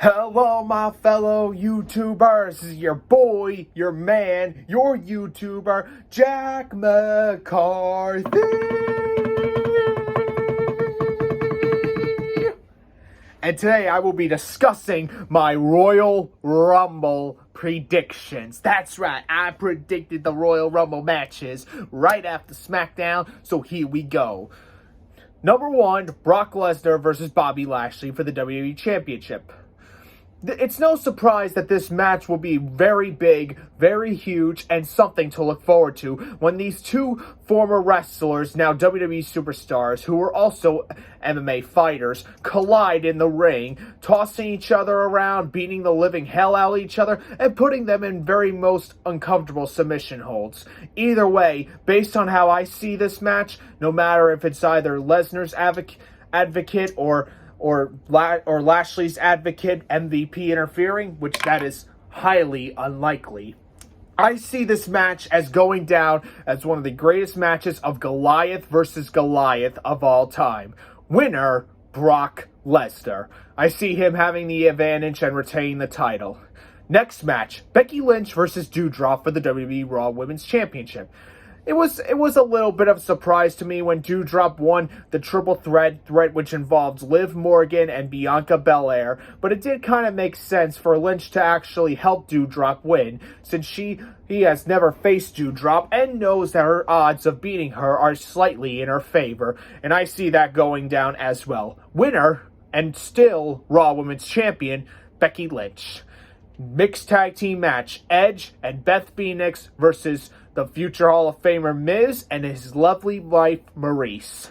Hello, my fellow YouTubers. This is your boy, your man, your YouTuber, Jack McCarthy. And today I will be discussing my Royal Rumble predictions. That's right, I predicted the Royal Rumble matches right after SmackDown, so here we go. Number 1, Brock Lesnar versus Bobby Lashley for the WWE Championship. It's no surprise that this match will be very big, very huge, and something to look forward to when these two former wrestlers, now WWE superstars, who are also MMA fighters, collide in the ring, tossing each other around, beating the living hell out of each other, and putting them in very most uncomfortable submission holds. Either way, based on how I see this match, no matter if it's either Lesnar's advocate or Lashley's advocate MVP interfering, which that is highly unlikely. I see this match as going down as one of the greatest matches of Goliath versus Goliath of all time. Winner, Brock Lesnar. I see him having the advantage and retaining the title. Next match, Becky Lynch versus Doudrop for the WWE Raw Women's Championship. It was a little bit of a surprise to me when Dewdrop won the triple threat which involved Liv Morgan and Bianca Belair, but it did kind of make sense for Lynch to actually help Dewdrop win, since he has never faced Dewdrop and knows that her odds of beating her are slightly in her favor, and I see that going down as well. Winner, and still Raw Women's Champion, Becky Lynch. Mixed tag team match, Edge and Beth Phoenix versus the future Hall of Famer Miz and his lovely wife Maryse.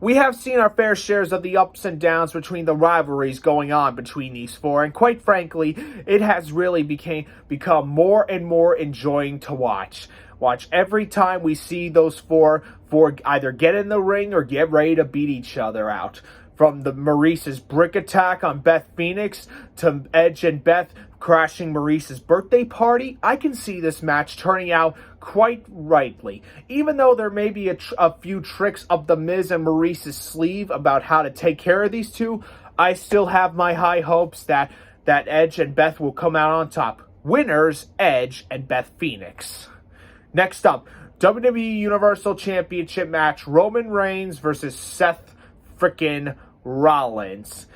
We have seen our fair shares of the ups and downs between the rivalries going on between these four, and quite frankly, it has really become more and more enjoying to watch. Every time we see those four either get in the ring or get ready to beat each other out. From the Maryse's brick attack on Beth Phoenix to Edge and Beth crashing Maryse's birthday party, I can see this match turning out quite rightly. Even though there may be a few tricks up the Miz and Maryse's sleeve about how to take care of these two, I still have my high hopes that Edge and Beth will come out on top. Winners, Edge and Beth Phoenix. Next up, WWE Universal Championship match, Roman Reigns versus Seth Freakin Rollins.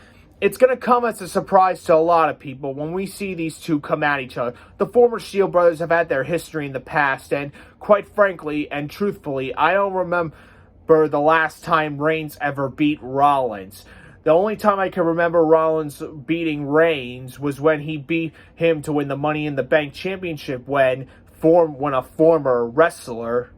It's going to come as a surprise to a lot of people when we see these two come at each other. The former Shield brothers have had their history in the past, and quite frankly and truthfully, I don't remember the last time Reigns ever beat Rollins. The only time I can remember Rollins beating Reigns was when he beat him to win the Money in the Bank Championship when a former wrestler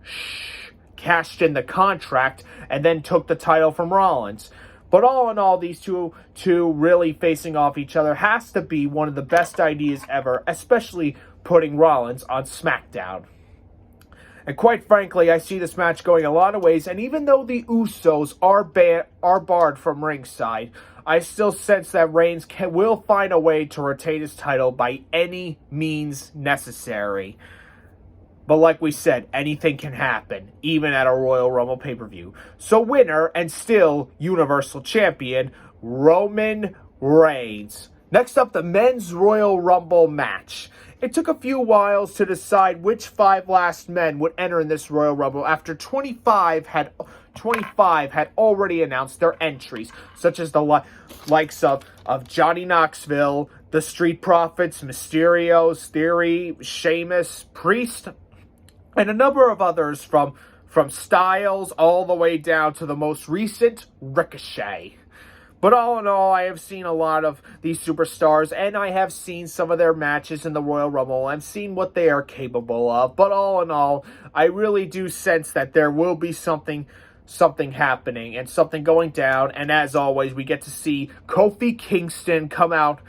cashed in the contract and then took the title from Rollins. But all in all, these two really facing off each other has to be one of the best ideas ever, especially putting Rollins on SmackDown. And quite frankly, I see this match going a lot of ways, and even though the Usos are barred from ringside, I still sense that Reigns will find a way to retain his title by any means necessary. But like we said, anything can happen, even at a Royal Rumble pay-per-view. So winner, and still Universal Champion, Roman Reigns. Next up, the Men's Royal Rumble match. It took a few whiles to decide which 5 last men would enter in this Royal Rumble after 25 had already announced their entries, such as the likes of Johnny Knoxville, the Street Profits, Mysterio's Theory, Sheamus, Priest, and a number of others from Styles all the way down to the most recent Ricochet. But all in all, I have seen a lot of these superstars, and I have seen some of their matches in the Royal Rumble. I've seen what they are capable of. But all in all, I really do sense that there will be something happening and something going down. And as always, we get to see Kofi Kingston come out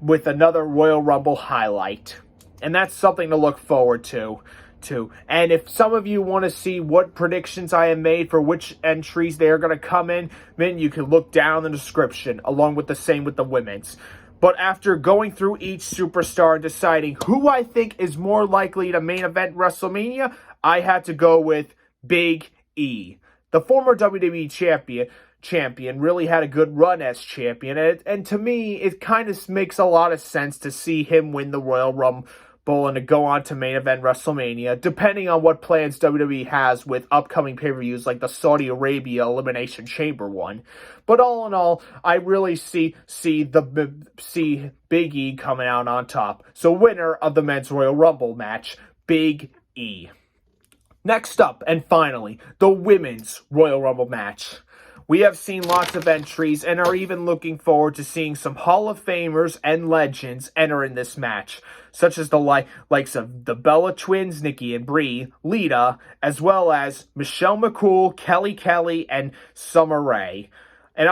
with another Royal Rumble highlight. And that's something to look forward to. And if some of you want to see what predictions I have made for which entries they are going to come in, then you can look down in the description, along with the same with the women's. But after going through each superstar and deciding who I think is more likely to main event WrestleMania, I had to go with Big E. The former WWE champion champion, really had a good run as champion. And to me, it kind of makes a lot of sense to see him win the Royal Rumble and to go on to main event WrestleMania, depending on what plans WWE has with upcoming pay-per-views like the Saudi Arabia Elimination Chamber one. But all in all, I really see Big E coming out on top. So winner of the Men's Royal Rumble match, Big E. Next up, and finally, the Women's Royal Rumble match. We have seen lots of entries and are even looking forward to seeing some Hall of Famers and legends enter in this match, such as the likes of the Bella Twins, Nikki and Brie, Lita, as well as Michelle McCool, Kelly, and Summer Rae. And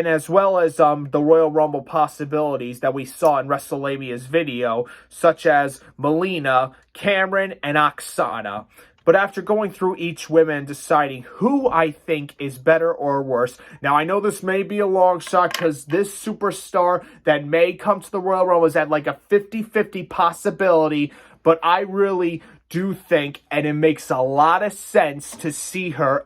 as well as the Royal Rumble possibilities that we saw in WrestleMania's video, such as Melina, Cameron, and Oksana. But after going through each woman and deciding who I think is better or worse. Now, I know this may be a long shot because this superstar that may come to the Royal Rumble is at like a 50-50 possibility. But I really do think, and it makes a lot of sense to see her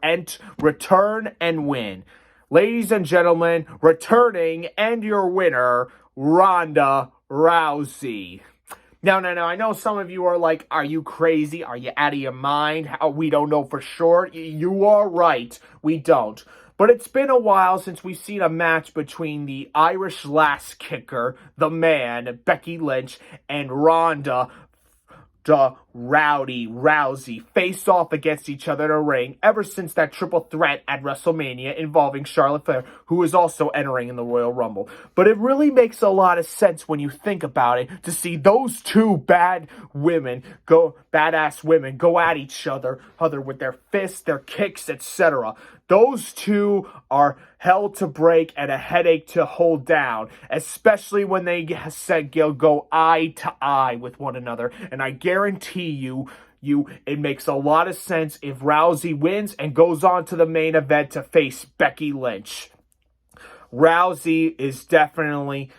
return and win. Ladies and gentlemen, returning and your winner, Ronda Rousey. Now, I know some of you are like, are you crazy? Are you out of your mind? We don't know for sure. You are right. We don't. But it's been a while since we've seen a match between the Irish lass kicker, the man, Becky Lynch, and Ronda Rousey face off against each other in a ring ever since that triple threat at WrestleMania involving Charlotte Flair, who is also entering in the Royal Rumble. But it really makes a lot of sense when you think about it to see those two badass women go at each other with their fists, their kicks, etc. Those two are hell to break and a headache to hold down, especially when they go eye to eye with one another. And I guarantee you, it makes a lot of sense if Rousey wins and goes on to the main event to face Becky Lynch. Rousey is definitely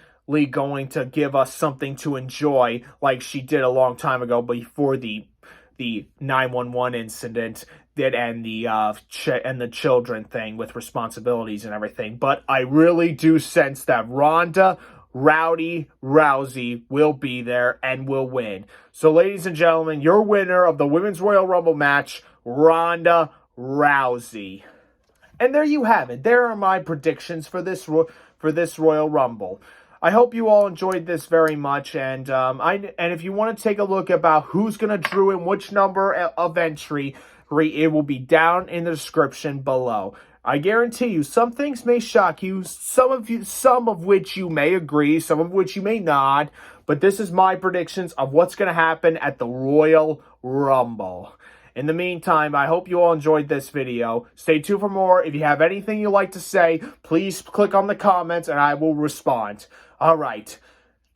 going to give us something to enjoy like she did a long time ago before the 911 incident and the children thing with responsibilities and everything. But I really do sense that Ronda Rousey will be there and will win. So, ladies and gentlemen, your winner of the Women's Royal Rumble match, Ronda Rousey. And there you have it. There are my predictions for this Royal Rumble. I hope you all enjoyed this very much, and if you want to take a look about who's going to drew in which number of entry, it will be down in the description below. I guarantee you, some things may shock you, some of which you may agree, some of which you may not, but this is my predictions of what's going to happen at the Royal Rumble. In the meantime, I hope you all enjoyed this video. Stay tuned for more. If you have anything you'd like to say, please click on the comments and I will respond. All right,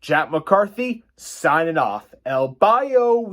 Jack McCarthy signing off. El Bio.